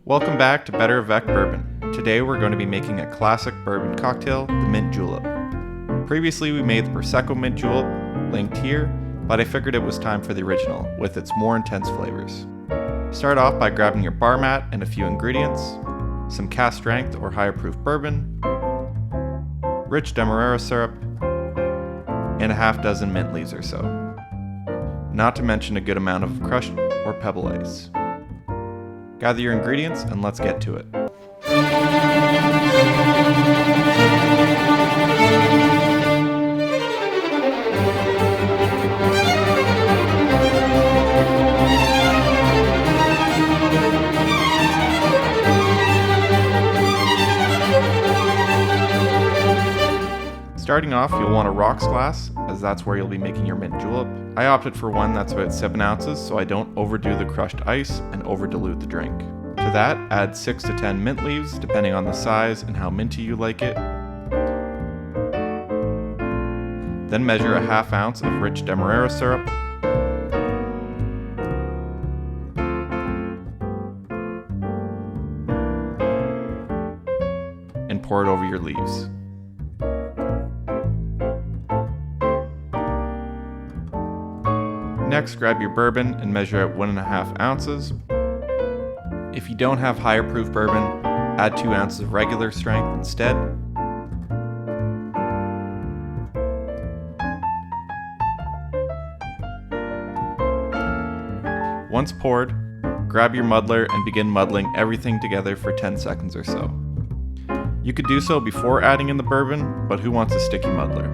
Welcome back to BetterAvecBourbon. Today we're going to be making a classic bourbon cocktail, the Mint Julep. Previously we made the prosecco mint julep, linked here, but I figured it was time for the original, with its more intense flavors. Start off by grabbing your bar mat and a few ingredients, some cask strength or higher proof bourbon, rich demerara syrup, and a half dozen mint leaves or so. Not to mention a good amount of crushed or pebble ice. Gather your ingredients and let's get to it. Starting off, you'll want a rocks glass, as that's where you'll be making your mint julep. I opted for one that's about 7 ounces so I don't overdo the crushed ice and over-dilute the drink. To that, add 6 to 10 mint leaves, depending on the size and how minty you like it. Then measure a half ounce of rich demerara syrup. And pour it over your leaves. Next, grab your bourbon and measure out 1.5 ounces. If you don't have higher proof bourbon, add 2 ounces of regular strength instead. Once poured, grab your muddler and begin muddling everything together for 10 seconds or so. You could do so before adding in the bourbon, but who wants a sticky muddler?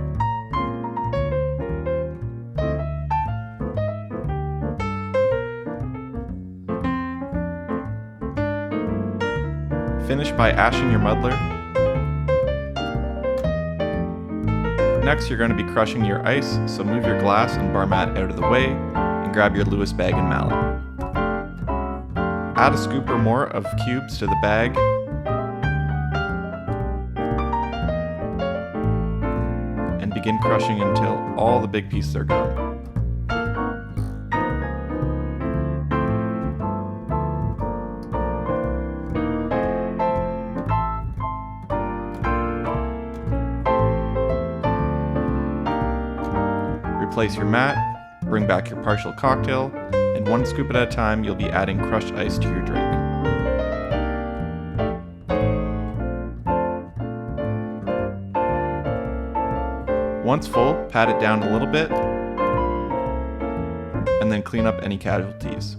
Finish by ashing your muddler. Next, you're going to be crushing your ice, so move your glass and bar mat out of the way and grab your Lewis bag and mallet. Add a scoop or more of cubes to the bag and begin crushing until all the big pieces are gone. Replace your mat, bring back your partial cocktail, and 1 scoop at a time you'll be adding crushed ice to your drink. Once full, pat it down a little bit, and then clean up any casualties.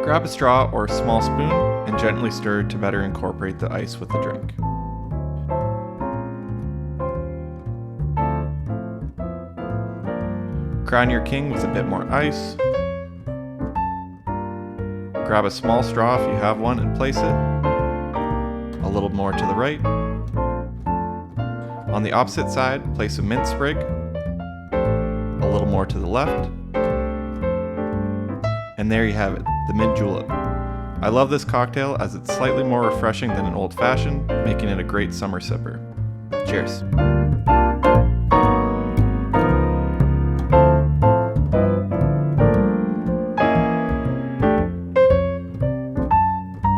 Grab a straw or a small spoon and gently stir to better incorporate the ice with the drink. Crown your king with a bit more ice. Grab a small straw if you have one and place it a little more to the right. On the opposite side, place a mint sprig a little more to the left. And there you have it, the mint julep. I love this cocktail as it's slightly more refreshing than an old fashioned, making it a great summer sipper. Cheers.